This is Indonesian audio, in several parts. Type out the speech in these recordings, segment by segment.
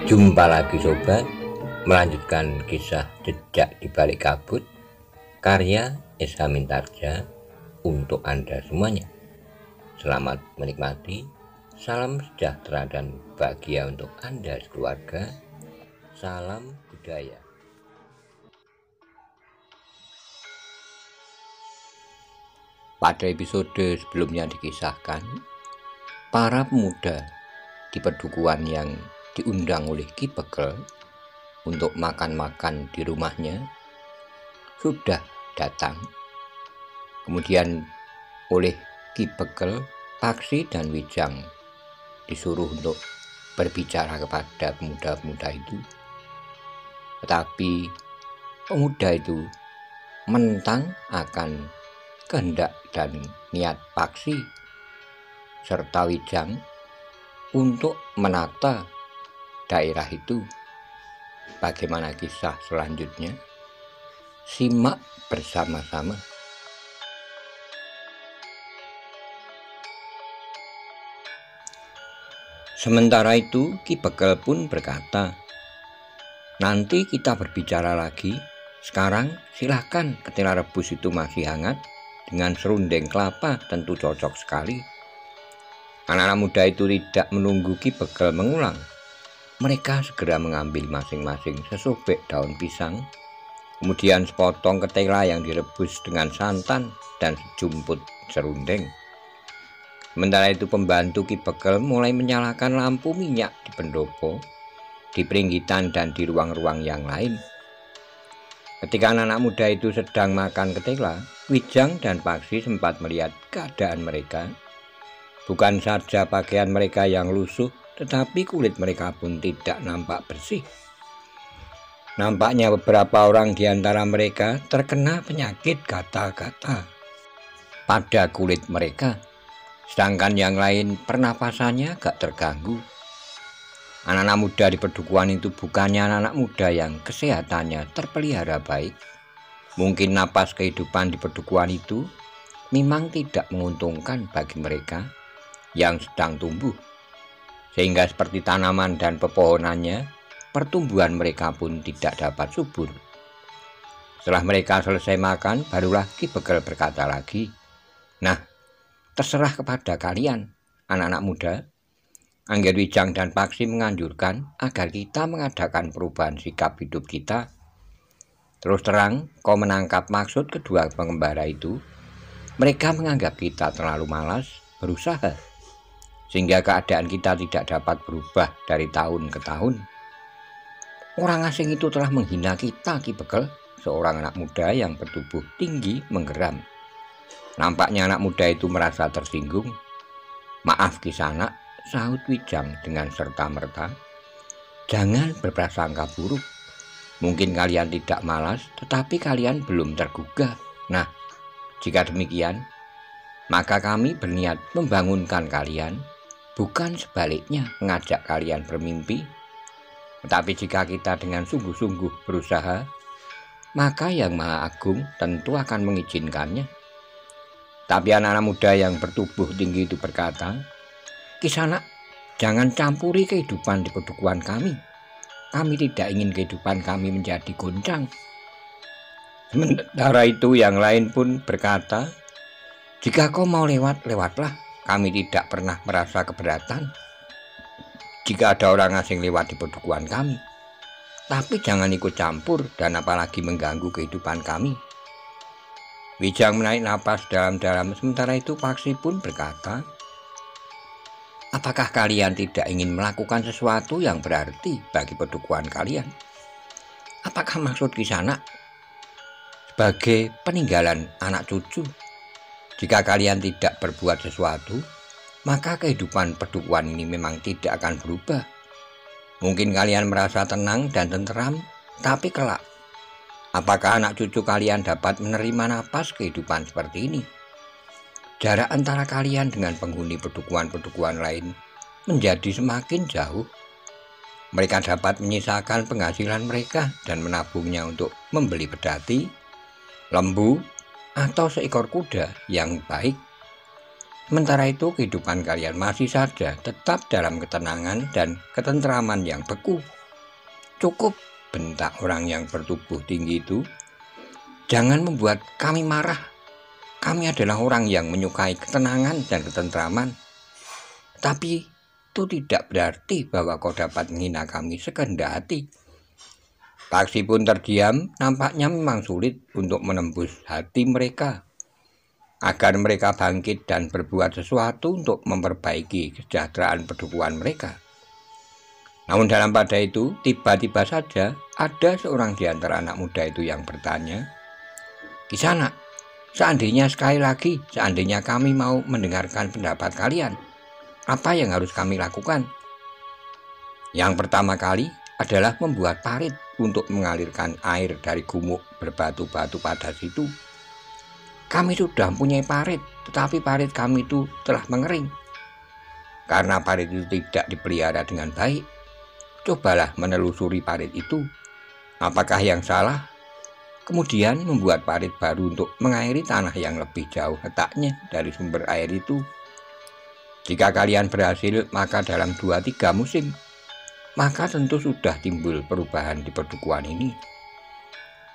Jumpa lagi sobat, melanjutkan kisah Jejak di Balik Kabut, karya Esa Mintarja untuk Anda semuanya. Selamat menikmati, salam sejahtera dan bahagia untuk Anda sekeluarga, salam budaya. Pada episode sebelumnya dikisahkan, para pemuda di pedukuhan yang diundang oleh Ki Begel untuk makan-makan di rumahnya sudah datang. Kemudian oleh Ki Begel, Paksi dan Wijang disuruh untuk berbicara kepada pemuda-pemuda itu. Tetapi pemuda itu menentang akan kehendak dan niat Paksi serta Wijang untuk menata daerah itu. Bagaimana kisah selanjutnya? Simak bersama-sama. Sementara itu Ki Begel pun berkata, "Nanti kita berbicara lagi. Sekarang silahkan ketela rebus itu masih hangat dengan serundeng kelapa, tentu cocok sekali." Anak-anak muda itu tidak menunggu Ki Begel mengulang. Mereka segera mengambil masing-masing sesobek daun pisang, kemudian sepotong ketela yang direbus dengan santan dan sejumput serundeng. Sementara itu pembantu Ki Begel mulai menyalakan lampu minyak di pendopo, di peringgitan dan di ruang-ruang yang lain. Ketika anak-anak muda itu sedang makan ketela, Wijang dan Paksi sempat melihat keadaan mereka. Bukan saja pakaian mereka yang lusuh, tetapi kulit mereka pun tidak nampak bersih. Nampaknya beberapa orang di antara mereka terkena penyakit gatal-gatal pada kulit mereka, sedangkan yang lain pernapasannya agak terganggu. Anak-anak muda di pedukuhan itu bukannya anak-anak muda yang kesehatannya terpelihara baik. Mungkin napas kehidupan di pedukuhan itu memang tidak menguntungkan bagi mereka yang sedang tumbuh, sehingga seperti tanaman dan pepohonannya, pertumbuhan mereka pun tidak dapat subur. Setelah mereka selesai makan, barulah Ki Begel berkata lagi, "Nah, terserah kepada kalian, anak-anak muda. Angger Wijang dan Paksi menganjurkan agar kita mengadakan perubahan sikap hidup kita. Terus terang, kau menangkap maksud kedua pengembara itu. Mereka menganggap kita terlalu malas berusaha, sehingga keadaan kita tidak dapat berubah dari tahun ke tahun. Orang asing itu telah menghina kita, Ki Begel." Seorang anak muda yang bertubuh tinggi menggeram. Nampaknya anak muda itu merasa tersinggung. "Maaf Kisanak," sahut Wijang dengan serta-merta. "Jangan berprasangka buruk. Mungkin kalian tidak malas, tetapi kalian belum tergugah. Nah, jika demikian, maka kami berniat membangunkan kalian, bukan sebaliknya mengajak kalian bermimpi. Tetapi jika kita dengan sungguh-sungguh berusaha, maka Yang Maha Agung tentu akan mengizinkannya." Tapi anak-anak muda yang bertubuh tinggi itu berkata, "Kisanak, jangan campuri kehidupan di pedukuhan kami. Kami tidak ingin kehidupan kami menjadi goncang." Sementara itu yang lain pun berkata, "Jika kau mau lewat, lewatlah. Kami tidak pernah merasa keberatan jika ada orang asing lewat di pedukuhan kami. Tapi jangan ikut campur dan apalagi mengganggu kehidupan kami." Wijang menarik napas dalam-dalam. Sementara itu Paksi pun berkata, "Apakah kalian tidak ingin melakukan sesuatu yang berarti bagi pedukuhan kalian? Apakah maksud Kisanak sebagai peninggalan anak cucu? Jika kalian tidak berbuat sesuatu, maka kehidupan pedukuhan ini memang tidak akan berubah. Mungkin kalian merasa tenang dan tenteram, tapi kelak, apakah anak cucu kalian dapat menerima napas kehidupan seperti ini? Jarak antara kalian dengan penghuni pedukuhan-pedukuhan lain menjadi semakin jauh. Mereka dapat menyisakan penghasilan mereka dan menabungnya untuk membeli pedati, lembu, atau seekor kuda yang baik. Sementara itu kehidupan kalian masih saja tetap dalam ketenangan dan ketentraman yang beku. Cukup, bentak orang yang bertubuh tinggi itu. Jangan membuat kami marah. Kami adalah orang yang menyukai ketenangan dan ketentraman. Tapi itu tidak berarti bahwa kau dapat menghina kami sekehendak hati. Paksi pun terdiam, nampaknya memang sulit untuk menembus hati mereka, agar mereka bangkit dan berbuat sesuatu untuk memperbaiki kesejahteraan pedukuhan mereka. Namun dalam pada itu, tiba-tiba saja ada seorang di antara anak muda itu yang bertanya, "Kisanak, seandainya kami mau mendengarkan pendapat kalian, apa yang harus kami lakukan?" Yang pertama kali adalah membuat parit untuk mengalirkan air dari gumuk berbatu-batu padas itu. Kami sudah mempunyai parit, tetapi parit kami itu telah mengering. Karena parit itu tidak dipelihara dengan baik, cobalah menelusuri parit itu. Apakah yang salah? Kemudian membuat parit baru untuk mengairi tanah yang lebih jauh letaknya dari sumber air itu. Jika kalian berhasil, maka dalam 2-3 musim, maka tentu sudah timbul perubahan di pedukuhan ini.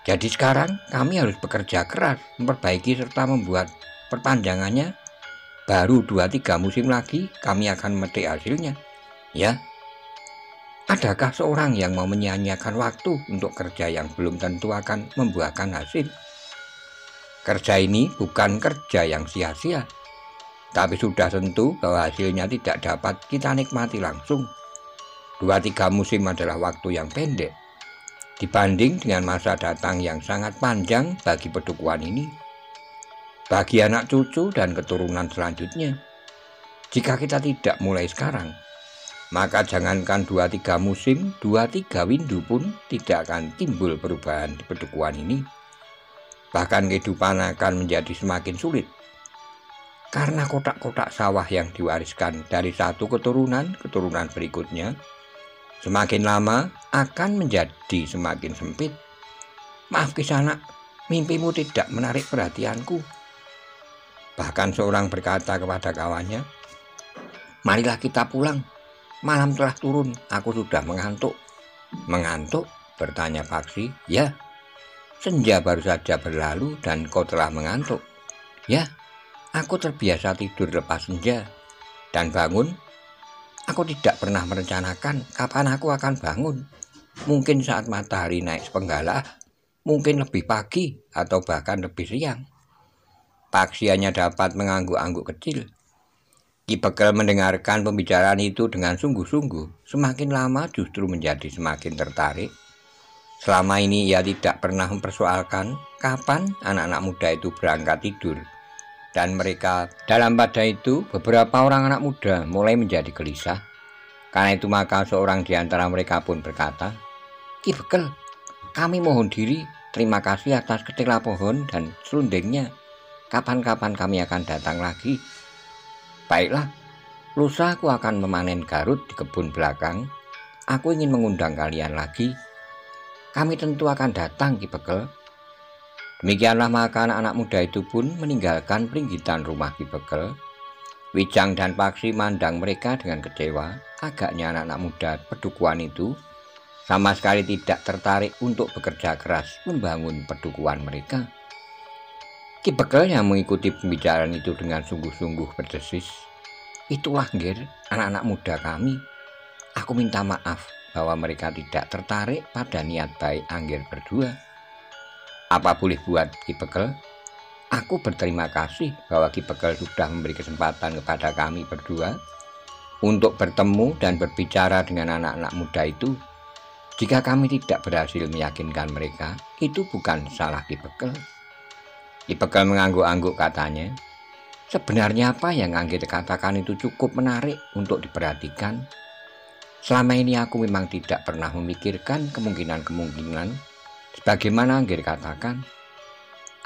Jadi sekarang kami harus bekerja keras memperbaiki serta membuat perpanjangannya. Baru 2-3 musim lagi kami akan memetik hasilnya. Ya, adakah seorang yang mau menyia-nyiakan waktu untuk kerja yang belum tentu akan membuahkan hasil? Kerja ini bukan kerja yang sia-sia, tapi sudah tentu bahwa hasilnya tidak dapat kita nikmati langsung. 2-3 musim adalah waktu yang pendek dibanding dengan masa datang yang sangat panjang bagi pedukuhan ini, bagi anak cucu dan keturunan selanjutnya. Jika kita tidak mulai sekarang, maka jangankan 2-3 musim, 2-3 windu pun tidak akan timbul perubahan di pedukuhan ini. Bahkan kehidupan akan menjadi semakin sulit, karena kotak-kotak sawah yang diwariskan dari satu keturunan berikutnya semakin lama akan menjadi semakin sempit. Maaf Kisanak, mimpimu tidak menarik perhatianku. Bahkan seorang berkata kepada kawannya, "Marilah kita pulang, malam telah turun, aku sudah mengantuk." "Mengantuk?" bertanya Paksi. "Ya, senja baru saja berlalu dan kau telah mengantuk." "Ya, aku terbiasa tidur lepas senja dan bangun. Aku tidak pernah merencanakan kapan aku akan bangun. Mungkin saat matahari naik sepenggalah, mungkin lebih pagi atau bahkan lebih siang." Paksi hanya dapat mengangguk-angguk kecil. Ki Bekel mendengarkan pembicaraan itu dengan sungguh-sungguh. Semakin lama justru menjadi semakin tertarik. Selama ini ia tidak pernah mempersoalkan kapan anak-anak muda itu berangkat tidur. Dan mereka dalam pada itu beberapa orang anak muda mulai menjadi gelisah. Karena itu maka seorang di antara mereka pun berkata, "Ki Bekel, kami mohon diri, terima kasih atas ketela pohon dan serundengnya. Kapan-kapan kami akan datang lagi." "Baiklah, lusa aku akan memanen garut di kebun belakang. Aku ingin mengundang kalian lagi. Kami tentu akan datang, Ki Bekel." Demikianlah maka anak-anak muda itu pun meninggalkan peringgitan rumah Ki Bekel. Wijang dan Paksi mandang mereka dengan kecewa. Agaknya anak-anak muda pedukuhan itu sama sekali tidak tertarik untuk bekerja keras membangun pedukuhan mereka. Ki Bekel yang mengikuti pembicaraan itu dengan sungguh-sungguh berdesis, "Itulah Ngir, anak-anak muda kami. Aku minta maaf bahwa mereka tidak tertarik pada niat baik Anggir berdua." "Apa boleh buat Ki Bekel? Aku berterima kasih bahwa Ki Bekel sudah memberi kesempatan kepada kami berdua untuk bertemu dan berbicara dengan anak-anak muda itu. Jika kami tidak berhasil meyakinkan mereka, itu bukan salah Ki Bekel." Ki Bekel mengangguk-angguk katanya, "Sebenarnya apa yang Anggir katakan itu cukup menarik untuk diperhatikan. Selama ini aku memang tidak pernah memikirkan kemungkinan-kemungkinan. Sebagaimana Anggir katakan,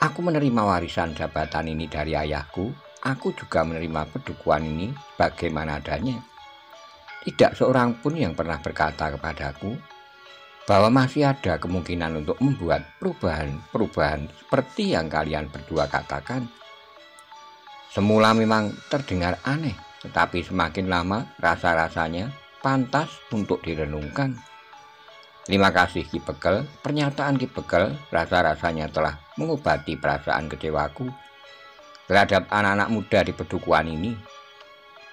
aku menerima warisan jabatan ini dari ayahku. Aku juga menerima pedukuhan ini bagaimana adanya. Tidak seorang pun yang pernah berkata kepadaku bahwa masih ada kemungkinan untuk membuat perubahan seperti yang kalian berdua katakan. Semula memang terdengar aneh, tetapi semakin lama rasa-rasanya pantas untuk direnungkan. Terima kasih Ki Bekel, pernyataan Ki Bekel rasa-rasanya telah mengobati perasaan kecewaku terhadap anak-anak muda di pedukuhan ini.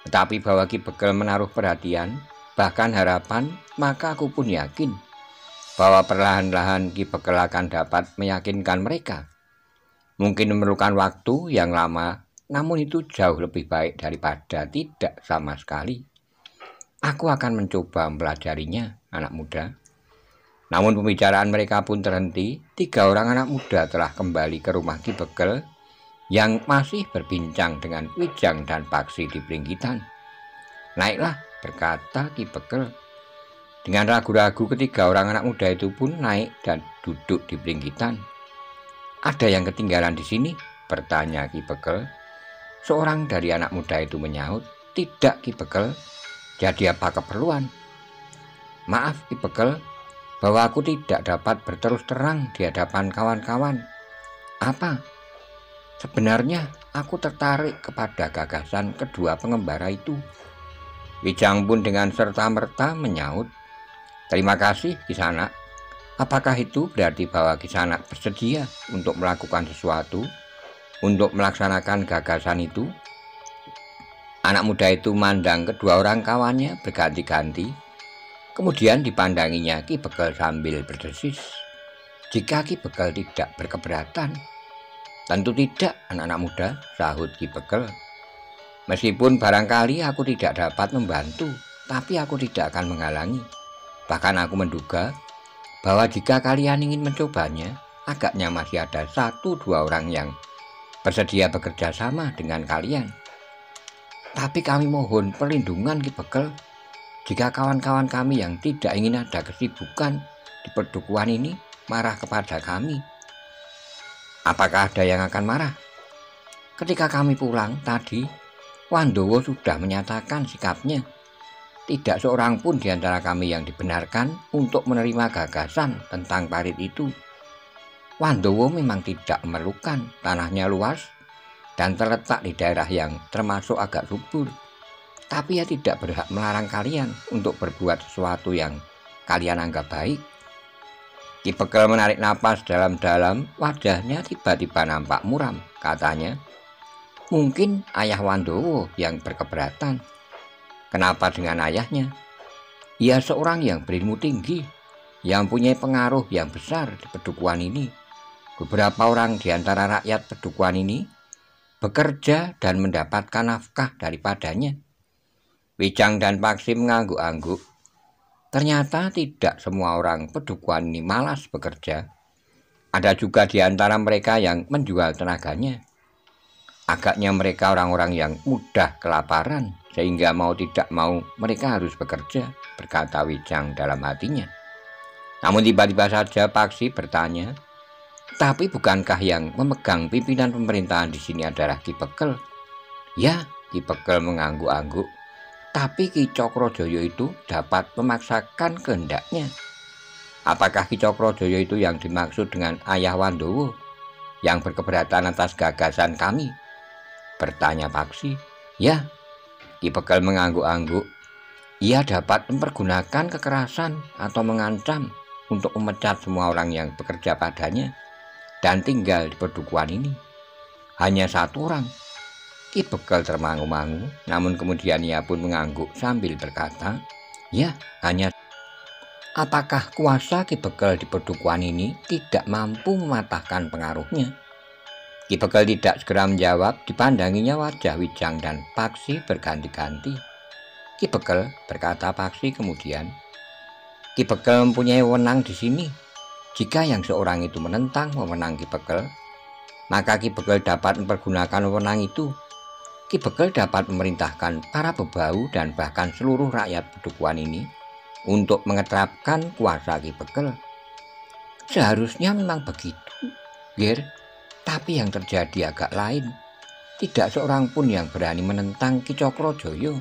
Tetapi bahwa Ki Bekel menaruh perhatian, bahkan harapan, maka aku pun yakin bahwa perlahan-lahan Ki Bekel akan dapat meyakinkan mereka. Mungkin memerlukan waktu yang lama, namun itu jauh lebih baik daripada tidak sama sekali. Aku akan mencoba mempelajarinya, anak muda. Namun pembicaraan mereka pun terhenti. 3 orang anak muda telah kembali ke rumah Ki Bekel yang masih berbincang dengan Wijang dan Paksi di Pringgitan. Naiklah, berkata Ki Bekel. Dengan ragu-ragu 3 orang anak muda itu pun naik dan duduk di Pringgitan. Ada yang ketinggalan di sini? Bertanya Ki Bekel. Seorang dari anak muda itu menyaut, tidak Ki Bekel. Jadi apa keperluan? Maaf Ki Bekel, bahwa aku tidak dapat berterus terang di hadapan kawan-kawan. Apa? Sebenarnya aku tertarik kepada gagasan kedua pengembara itu. Wijang pun dengan serta-merta menyaut, terima kasih Kisanak. Apakah itu berarti bahwa Kisanak bersedia untuk melakukan sesuatu, untuk melaksanakan gagasan itu? Anak muda itu mandang kedua orang kawannya berganti-ganti. Kemudian dipandanginya Ki Bekel sambil berdesis. Jika Ki Bekel tidak berkeberatan. Tentu tidak, anak-anak muda, sahut Ki Bekel. Meskipun barangkali aku tidak dapat membantu, tapi aku tidak akan menghalangi. Bahkan aku menduga bahwa jika kalian ingin mencobanya, agaknya masih ada 1-2 orang yang bersedia bekerja sama dengan kalian. Tapi kami mohon perlindungan Ki Bekel. Jika kawan-kawan kami yang tidak ingin ada kesibukan di pedukuhan ini marah kepada kami, apakah ada yang akan marah? Ketika kami pulang tadi, Wandowo sudah menyatakan sikapnya. Tidak seorang pun di antara kami yang dibenarkan untuk menerima gagasan tentang parit itu. Wandowo memang tidak memerlukan, tanahnya luas dan terletak di daerah yang termasuk agak subur. Tapi ia tidak berhak melarang kalian untuk berbuat sesuatu yang kalian anggap baik. Ki Bekel menarik napas dalam-dalam, wajahnya tiba-tiba nampak muram. Katanya, mungkin ayah Wandowo yang berkeberatan. Kenapa dengan ayahnya? Ia seorang yang berilmu tinggi, yang punya pengaruh yang besar di pedukuhan ini. Beberapa orang di antara rakyat pedukuhan ini bekerja dan mendapatkan nafkah daripadanya. Wijang dan Paksi mengangguk-angguk. Ternyata tidak semua orang pedukuhan ini malas bekerja. Ada juga di antara mereka yang menjual tenaganya. Agaknya mereka orang-orang yang mudah kelaparan, sehingga mau tidak mau mereka harus bekerja, berkata Wijang dalam hatinya. Namun tiba-tiba saja Paksi bertanya, tapi bukankah yang memegang pimpinan pemerintahan di sini adalah Ki Bekel? Ya, Ki Bekel mengangguk-angguk. Tapi Ki Cokrojoyo itu dapat memaksakan kehendaknya. Apakah Ki Cokrojoyo itu yang dimaksud dengan ayah Wandowo yang berkeberatan atas gagasan kami? Bertanya Paksi. Ya, Ki Bekel mengangguk-angguk. Ia dapat mempergunakan kekerasan atau mengancam untuk memecat semua orang yang bekerja padanya dan tinggal di pedukuhan ini. Hanya 1 orang. Ki Bekel termangu-mangu, namun kemudian ia pun mengangguk sambil berkata, ya, hanya. Apakah kuasa Ki Bekel di pedukuhan ini tidak mampu mematahkan pengaruhnya? Ki Bekel tidak segera menjawab, dipandanginya wajah Wijang dan Paksi berganti-ganti. Ki Bekel, berkata Paksi kemudian, Ki Bekel mempunyai wewenang di sini. Jika yang seorang itu menentang wewenang Ki Bekel, maka Ki Bekel dapat mempergunakan wewenang itu. Ki Bekel dapat memerintahkan para bebau dan bahkan seluruh rakyat pedukuhan ini untuk mengeterapkan kuasa Ki Bekel. Seharusnya memang begitu, Ger. Tapi yang terjadi agak lain. Tidak seorang pun yang berani menentang Ki Cokrojoyo.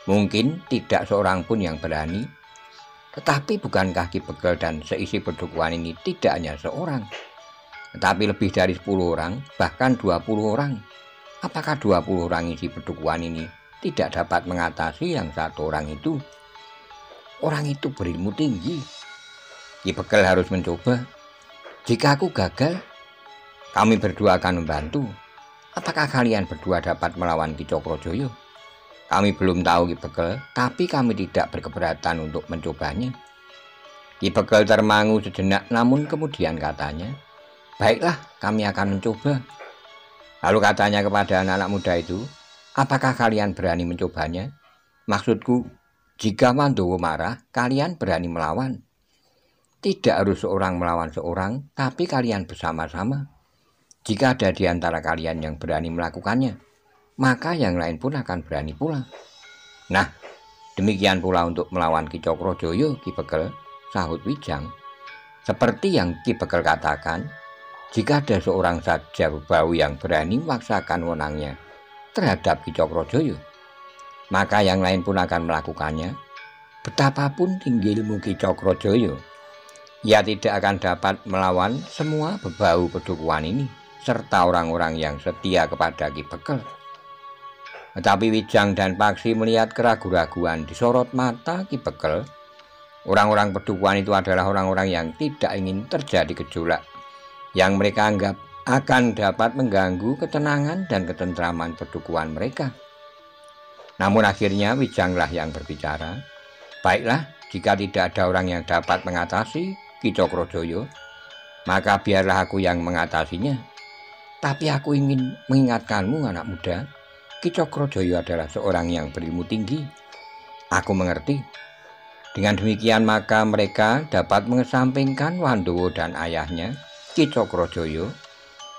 Mungkin tidak seorang pun yang berani. Tetapi bukankah Ki Bekel dan seisi pedukuhan ini tidak hanya seorang, tetapi lebih dari 10 orang, bahkan 20 orang. apakah 20 orang isi pedukuhan ini tidak dapat mengatasi yang satu orang itu? Orang itu berilmu tinggi. Ki Bekel harus mencoba. Jika aku gagal, kami berdua akan membantu. Apakah kalian berdua dapat melawan Ki Cokrojoyo? Kami belum tahu, Ki Bekel, tapi kami tidak berkeberatan untuk mencobanya. Ki Bekel termangu sejenak, namun kemudian katanya, baiklah, kami akan mencoba. Lalu katanya kepada anak-anak muda itu, apakah kalian berani mencobanya? Maksudku, jika Mandowo marah, kalian berani melawan. Tidak harus seorang melawan seorang, tapi kalian bersama-sama. Jika ada di antara kalian yang berani melakukannya, maka yang lain pun akan berani pula. Nah, demikian pula untuk melawan Ki Cokrojoyo, Ki Bekel, sahut Wijang. Seperti yang Ki Bekel katakan, jika ada seorang saja bau yang berani memaksakan wewenangnya terhadap Ki Cokrojoyo, maka yang lain pun akan melakukannya. Betapapun tinggi ilmu Ki Cokrojoyo, ia tidak akan dapat melawan semua bebau pedukuhan ini serta orang-orang yang setia kepada Ki Bekel. Tetapi Wijang dan Paksi melihat keraguan-raguan di sorot mata Ki Bekel. Orang-orang pedukuhan itu adalah orang-orang yang tidak ingin terjadi gejolak yang mereka anggap akan dapat mengganggu ketenangan dan ketentraman pedukuhan mereka. Namun akhirnya Wijanglah yang berbicara. Baiklah, jika tidak ada orang yang dapat mengatasi Ki Cokrojoyo, maka biarlah aku yang mengatasinya. Tapi aku ingin mengingatkanmu, anak muda, Ki Cokrojoyo adalah seorang yang berilmu tinggi. Aku mengerti. Dengan demikian maka mereka dapat mengesampingkan Wandowo dan ayahnya, Ki Cokrojoyo.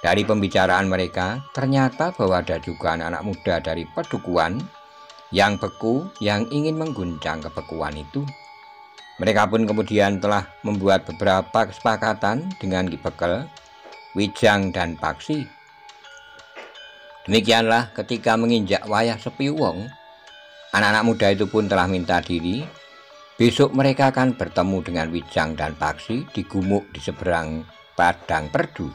Dari pembicaraan mereka, ternyata bahwa ada juga anak-anak muda dari pedukuhan yang beku yang ingin mengguncang kebekuan itu. Mereka pun kemudian telah membuat beberapa kesepakatan dengan Ki Bekel, Wijang dan Paksi. Demikianlah ketika menginjak wayah sepi wong, anak-anak muda itu pun telah minta diri. Besok mereka akan bertemu dengan Wijang dan Paksi di gumuk di seberang Padang Perdu.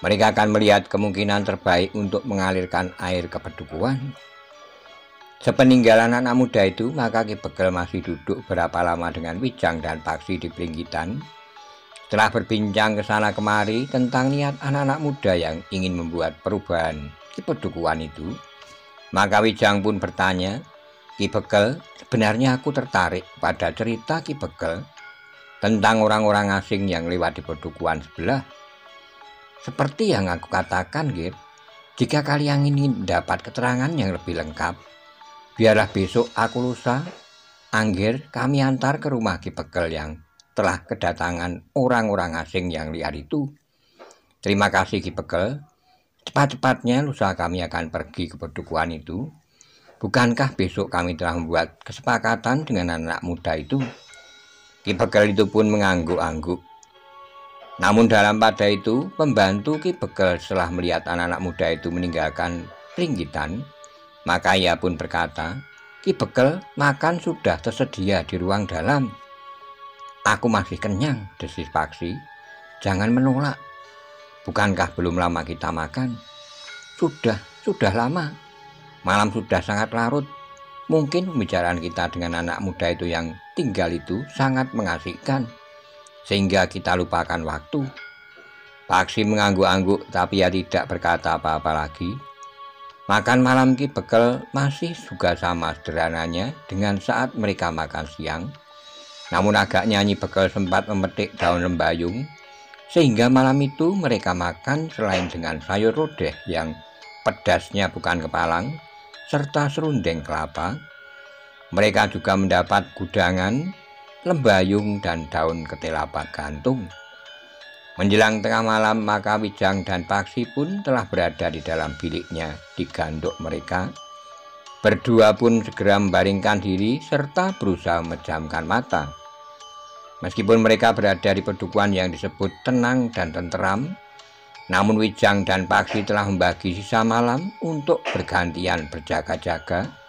Mereka akan melihat kemungkinan terbaik untuk mengalirkan air ke pedukuhan. Sepeninggalan anak muda itu, maka Ki Bekel masih duduk berapa lama dengan Wijang dan Paksi di Pringgitan. Setelah berbincang ke sana kemari tentang niat anak-anak muda yang ingin membuat perubahan di pedukuhan itu, maka Wijang pun bertanya, Ki Bekel, sebenarnya aku tertarik pada cerita Ki Bekel tentang orang-orang asing yang lewat di pedukuhan sebelah. Seperti yang aku katakan, Gir, jika kalian ingin dapat keterangan yang lebih lengkap, biarlah besok aku lusa, Angger, kami antar ke rumah Ki Bekel yang telah kedatangan orang-orang asing yang liar itu. Terima kasih Ki Bekel. Cepat-cepatnya lusa kami akan pergi ke pedukuhan itu. Bukankah besok kami telah membuat kesepakatan dengan anak muda itu? Ki Bekel itu pun mengangguk-angguk. Namun dalam pada itu, pembantu Ki Bekel setelah melihat anak-anak muda itu meninggalkan Pringgitan, maka ia pun berkata, Ki Bekel, makan sudah tersedia di ruang dalam. Aku masih kenyang, desis Paksi. Jangan menolak. Bukankah belum lama kita makan? Sudah lama. Malam sudah sangat larut. Mungkin pembicaraan kita dengan anak muda itu yang tinggal itu sangat mengasihkan, sehingga kita lupakan waktu. Paksi mengangguk-angguk, tapi ia tidak berkata apa-apa lagi. Makan malam Ki Bekel masih juga sama sederhananya dengan saat mereka makan siang. Namun agaknya Nyi Bekel sempat memetik daun lembayung, sehingga malam itu mereka makan selain dengan sayur lodeh yang pedasnya bukan kepalang, serta serundeng kelapa. Mereka juga mendapat gudangan, lembayung, dan daun ketela gantung. Menjelang tengah malam, maka Wijang dan Paksi pun telah berada di dalam biliknya di gandok mereka. Berdua pun segera membaringkan diri serta berusaha memejamkan mata. Meskipun mereka berada di pedukuhan yang disebut tenang dan tenteram, namun Wijang dan Paksi telah membagi sisa malam untuk bergantian berjaga-jaga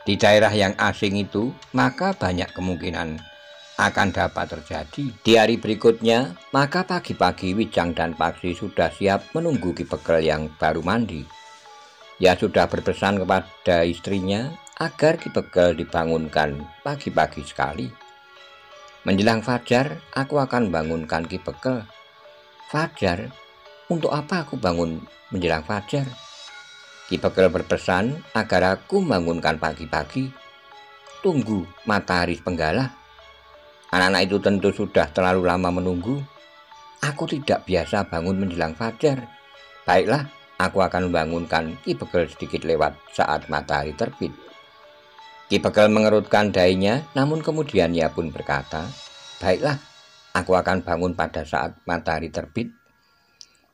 di daerah yang asing itu, maka banyak kemungkinan akan dapat terjadi. Di hari berikutnya, maka pagi-pagi Wijang dan Paksi sudah siap menunggu Ki Bekel yang baru mandi. Ia sudah berpesan kepada istrinya agar Ki Begel dibangunkan pagi-pagi sekali. Menjelang fajar, aku akan bangunkan Ki Begel. Fajar? Untuk apa aku bangun menjelang fajar? Ki Begel berpesan agar aku bangunkan pagi-pagi. Tunggu matahari penggalah. Anak-anak itu tentu sudah terlalu lama menunggu. Aku tidak biasa bangun menjelang fajar. Baiklah, aku akan membangunkan Ki Begel sedikit lewat saat matahari terbit. Ki Begel mengerutkan dahinya, namun kemudian ia pun berkata, baiklah, aku akan bangun pada saat matahari terbit.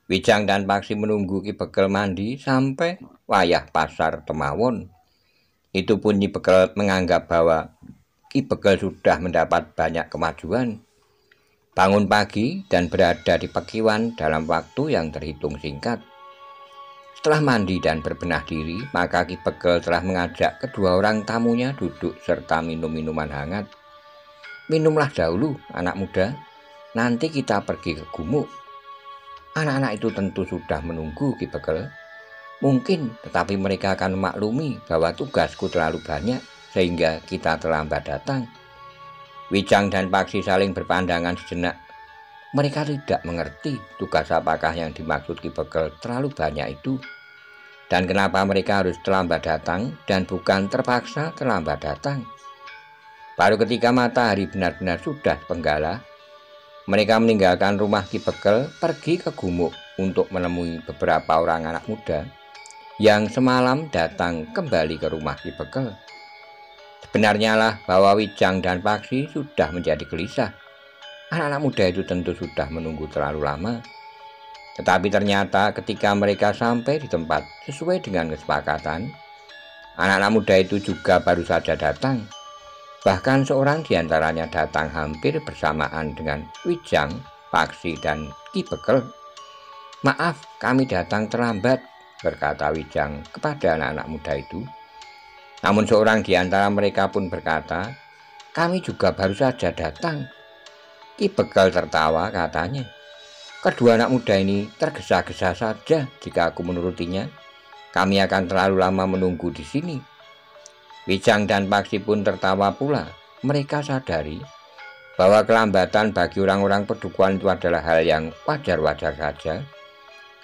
Wijang dan Paksi menunggu Ki Begel mandi sampai wayah pasar Temawon. Itu pun Ki Begel menganggap bahwa Ki Begel sudah mendapat banyak kemajuan. Bangun pagi dan berada di Pekiwan dalam waktu yang terhitung singkat. Setelah mandi dan berbenah diri, maka Ki Begel telah mengajak kedua orang tamunya duduk serta minum minuman hangat. Minumlah dahulu, anak muda, nanti kita pergi ke gumuk. Anak-anak itu tentu sudah menunggu Ki Begel. Mungkin, tetapi mereka akan memaklumi bahwa tugasku terlalu banyak sehingga kita terlambat datang. Wijang dan Paksi saling berpandangan sejenak. Mereka tidak mengerti tugas apakah yang dimaksud Ki Begel terlalu banyak itu, dan kenapa mereka harus terlambat datang dan bukan terpaksa terlambat datang. Baru ketika matahari benar-benar sudah penggalah, mereka meninggalkan rumah Ki Begel pergi ke gumuk untuk menemui beberapa orang anak muda yang semalam datang kembali ke rumah Ki Begel. Sebenarnya lah bahwa Wijang dan Paksi sudah menjadi gelisah. Anak-anak muda itu tentu sudah menunggu terlalu lama. Tetapi ternyata ketika mereka sampai di tempat sesuai dengan kesepakatan, anak-anak muda itu juga baru saja datang. Bahkan seorang di antaranya datang hampir bersamaan dengan Wijang, Paksi, dan Ki Begel. Maaf, kami datang terlambat, berkata Wijang kepada anak-anak muda itu. Namun seorang di antara mereka pun berkata, kami juga baru saja datang. Ki Begel tertawa, katanya. Kedua anak muda ini tergesa-gesa saja jika aku menurutinya. Kami akan terlalu lama menunggu di sini. Wijang dan Paksi pun tertawa pula. Mereka sadari bahwa kelambatan bagi orang-orang pedukuhan itu adalah hal yang wajar-wajar saja.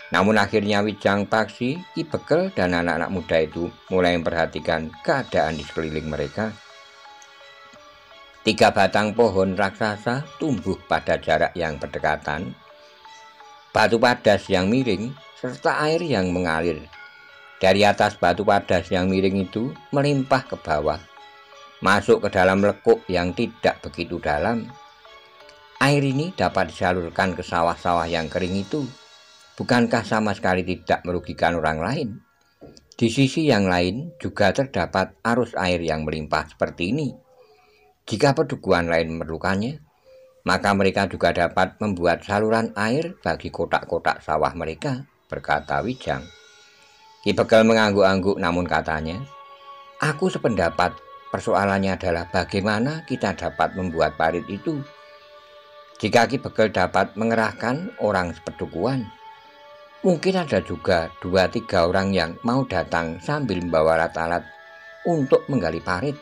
Namun akhirnya Wijang, Paksi, Ki Begel, dan anak-anak muda itu mulai memperhatikan keadaan di sekeliling mereka. 3 batang pohon raksasa tumbuh pada jarak yang berdekatan. Batu padas yang miring serta air yang mengalir dari atas batu padas yang miring itu melimpah ke bawah, masuk ke dalam lekuk yang tidak begitu dalam. Air ini dapat disalurkan ke sawah-sawah yang kering itu. Bukankah sama sekali tidak merugikan orang lain? Di sisi yang lain juga terdapat arus air yang melimpah seperti ini. Jika pedukuhan lain memerlukannya, maka mereka juga dapat membuat saluran air bagi kotak-kotak sawah mereka, berkata Wijang. Ki Begel mengangguk-angguk, namun katanya, aku sependapat, persoalannya adalah bagaimana kita dapat membuat parit itu. Jika Ki Begel dapat mengerahkan orang sepedukuhan, mungkin ada juga 2-3 orang yang mau datang sambil membawa alat-alat untuk menggali parit.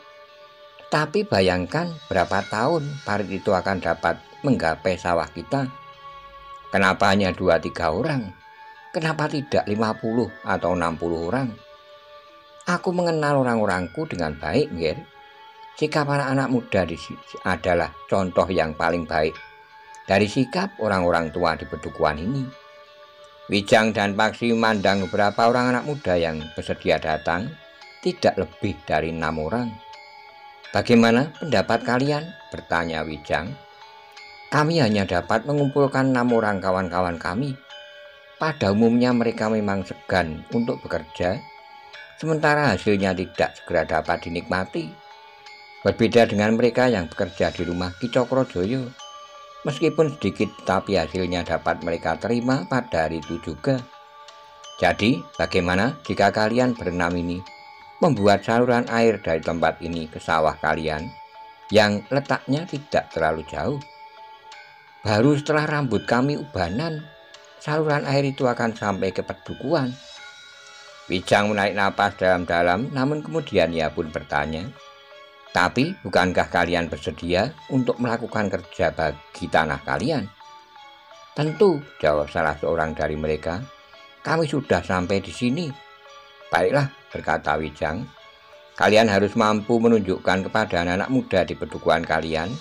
Tapi bayangkan berapa tahun parit itu akan dapat menggapai sawah kita. Kenapa hanya 2-3 orang? Kenapa tidak 50 atau 60 orang? Aku mengenal orang-orangku dengan baik, Nger. Sikap anak-anak muda adalah contoh yang paling baik dari sikap orang-orang tua di pedukuhan ini. Wijang dan Paksi memandang beberapa orang anak muda yang bersedia datang, tidak lebih dari 6 orang. Bagaimana pendapat kalian? Bertanya Wijang. Kami hanya dapat mengumpulkan 6 orang kawan-kawan kami. Pada umumnya mereka memang segan untuk bekerja, sementara hasilnya tidak segera dapat dinikmati. Berbeda dengan mereka yang bekerja di rumah Ki Cokrojoyo. Meskipun sedikit, tapi hasilnya dapat mereka terima pada hari itu juga. Jadi, bagaimana jika kalian berenam ini membuat saluran air dari tempat ini ke sawah kalian yang letaknya tidak terlalu jauh? Baru setelah rambut kami ubanan, saluran air itu akan sampai ke pedukuhan. Wijang menarik napas dalam-dalam, namun kemudian ia pun bertanya, "Tapi bukankah kalian bersedia untuk melakukan kerja bagi tanah kalian?" "Tentu," jawab salah seorang dari mereka. "Kami sudah sampai di sini." "Baiklah," berkata Wijang, "kalian harus mampu menunjukkan kepada anak-anak muda di pedukuhan kalian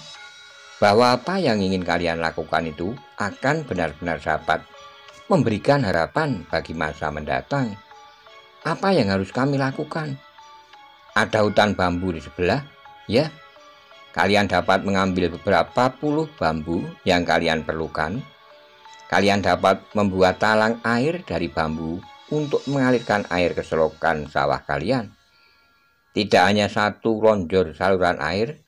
bahwa apa yang ingin kalian lakukan itu akan benar-benar dapat memberikan harapan bagi masa mendatang. Apa yang harus kami lakukan? Ada hutan bambu di sebelah, ya. Kalian dapat mengambil beberapa puluh bambu yang kalian perlukan. Kalian dapat membuat talang air dari bambu untuk mengalirkan air ke selokan sawah kalian. Tidak hanya satu lonjor saluran air,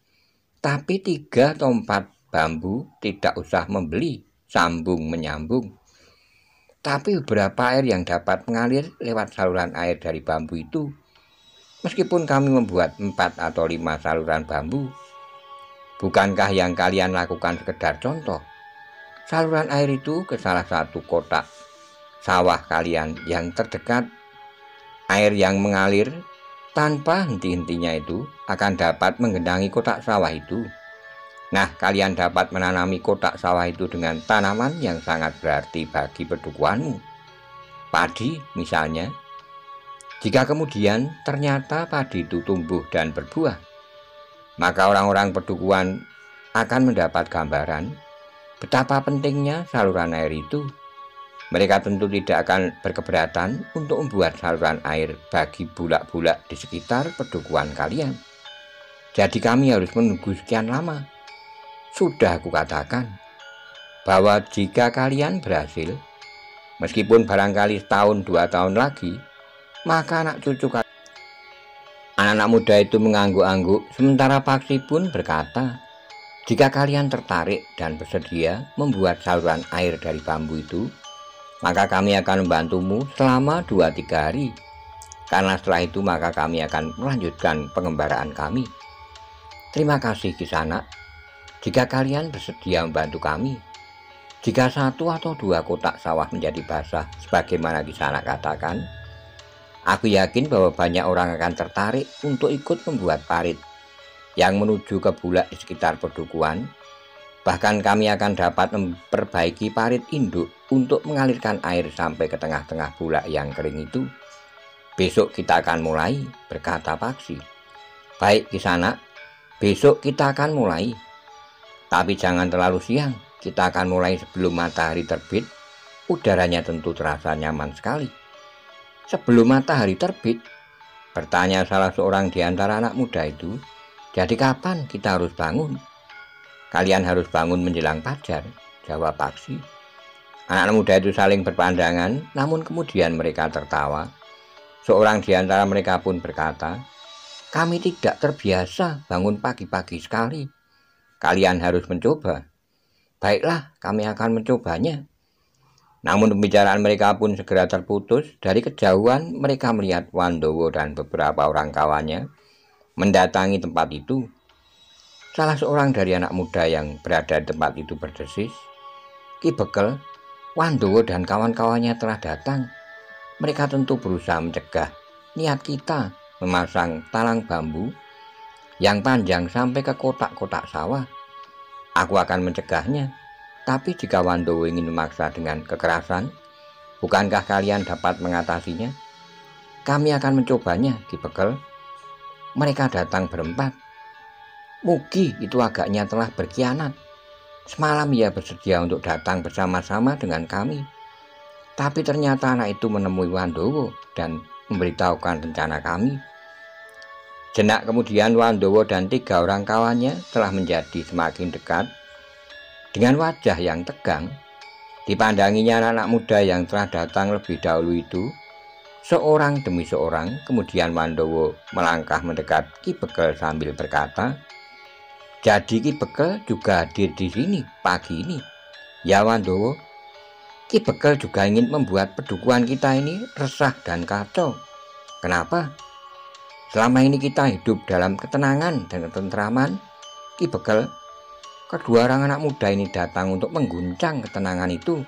tapi 3 atau 4 bambu tidak usah membeli sambung menyambung. Tapi beberapa air yang dapat mengalir lewat saluran air dari bambu itu, meskipun kami membuat 4 atau 5 saluran bambu, bukankah yang kalian lakukan sekedar contoh? Saluran air itu ke salah satu kotak sawah kalian yang terdekat. Air yang mengalir tanpa henti-hentinya itu akan dapat menggenangi kotak sawah itu. Nah, kalian dapat menanami kotak sawah itu dengan tanaman yang sangat berarti bagi pedukuhanmu. Padi misalnya. Jika kemudian ternyata padi itu tumbuh dan berbuah, maka orang-orang pedukuhan akan mendapat gambaran betapa pentingnya saluran air itu. Mereka tentu tidak akan berkeberatan untuk membuat saluran air bagi bulak-bulak di sekitar pedukuhan kalian. Jadi kami harus menunggu sekian lama. Sudah aku katakan bahwa jika kalian berhasil, meskipun barangkali setahun 2 tahun lagi, maka anak cucu kalian." Anak-anak muda itu mengangguk-angguk, sementara Paksi pun berkata, "Jika kalian tertarik dan bersedia membuat saluran air dari bambu itu, maka kami akan membantumu selama 2-3 hari. Karena setelah itu maka kami akan melanjutkan pengembaraan kami." "Terima kasih Kisanak. Jika kalian bersedia membantu kami, jika 1 atau 2 kotak sawah menjadi basah sebagaimana Kisanak katakan, aku yakin bahwa banyak orang akan tertarik untuk ikut membuat parit yang menuju ke bulak di sekitar pedukuhan. Bahkan kami akan dapat memperbaiki parit induk untuk mengalirkan air sampai ke tengah-tengah bulak yang kering itu. Besok kita akan mulai," berkata Paksi. "Baik Kisanak, besok kita akan mulai. Tapi jangan terlalu siang, kita akan mulai sebelum matahari terbit. Udaranya tentu terasa nyaman sekali." "Sebelum matahari terbit?" bertanya salah seorang di antara anak muda itu. "Jadi kapan kita harus bangun?" "Kalian harus bangun menjelang fajar," jawab Paksi. Anak muda itu saling berpandangan, namun kemudian mereka tertawa. Seorang di antara mereka pun berkata, "Kami tidak terbiasa bangun pagi-pagi sekali. Kalian harus mencoba." "Baiklah, kami akan mencobanya." Namun pembicaraan mereka pun segera terputus. Dari kejauhan mereka melihat Wandowo dan beberapa orang kawannya mendatangi tempat itu. Salah seorang dari anak muda yang berada di tempat itu berdesis, "Ki Bekel, Wandowo dan kawan-kawannya telah datang. Mereka tentu berusaha mencegah niat kita memasang talang bambu yang panjang sampai ke kotak-kotak sawah. Aku akan mencegahnya. Tapi jika Wandowo ingin memaksa dengan kekerasan, bukankah kalian dapat mengatasinya?" "Kami akan mencobanya, Ki Bekel." Mereka datang berempat. Mugi itu agaknya telah berkhianat. Semalam ia bersedia untuk datang bersama-sama dengan kami. Tapi ternyata anak itu menemui Wandowo dan memberitahukan rencana kami. Jenak kemudian Wandowo dan 3 orang kawannya telah menjadi semakin dekat. Dengan wajah yang tegang, dipandanginya anak-anak muda yang telah datang lebih dahulu itu. Seorang demi seorang, kemudian Wandowo melangkah mendekat Ki Bekel sambil berkata, "Jadi Ki Bekel juga hadir di sini pagi ini?" "Ya Wandowo, Ki Bekel juga ingin membuat pedukuhan kita ini resah dan kacau. Kenapa? Selama ini kita hidup dalam ketenangan dan ketentraman, Ki Bekel. Kedua orang anak muda ini datang untuk mengguncang ketenangan itu.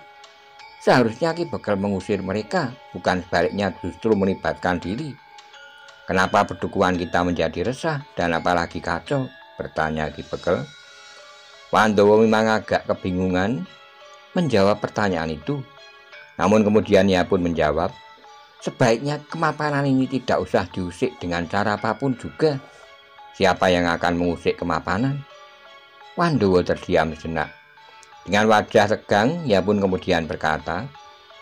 Seharusnya Ki Bekel mengusir mereka, bukan sebaliknya justru melibatkan diri. Kenapa pedukuhan kita menjadi resah dan apalagi kacau? Bertanya Ki Bekel. Wandowo memang agak kebingungan menjawab pertanyaan itu. Namun kemudian ia pun menjawab, sebaiknya kemapanan ini tidak usah diusik dengan cara apapun juga. Siapa yang akan mengusik kemapanan? Wandowo terdiam sejenak. Dengan wajah tegang, ia pun kemudian berkata,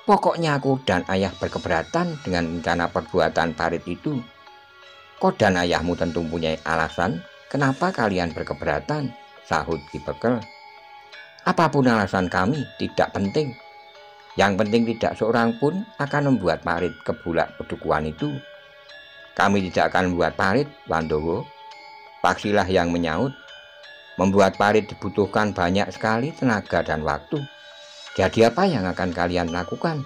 pokoknya aku dan ayah berkeberatan dengan rencana perbuatan Parit itu. Kau dan ayahmu tentu mempunyai alasan kenapa kalian berkeberatan, sahut Ki Bekel. Apapun alasan kami tidak penting. Yang penting tidak seorang pun akan membuat Parit kebulak pedukuhan itu. Kami tidak akan membuat Parit, Wandowo. Paksilah yang menyaut. Membuat Parit dibutuhkan banyak sekali tenaga dan waktu. Jadi apa yang akan kalian lakukan?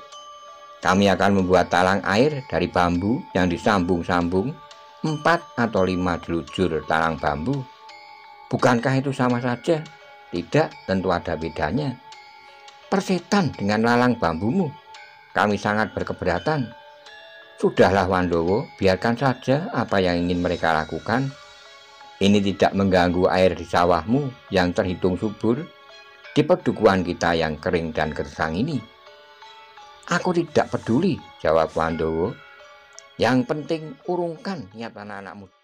Kami akan membuat talang air dari bambu yang disambung-sambung 4 atau 5 jelujur talang bambu. Bukankah itu sama saja? Tidak, tentu ada bedanya. Persetan dengan lalang bambumu. Kami sangat berkeberatan. Sudahlah Wandowo, biarkan saja apa yang ingin mereka lakukan. Ini tidak mengganggu air di sawahmu yang terhitung subur, di pedukuhan kita yang kering dan gersang ini. Aku tidak peduli, jawab Wandowo. Yang penting urungkan niat anak-anakmu.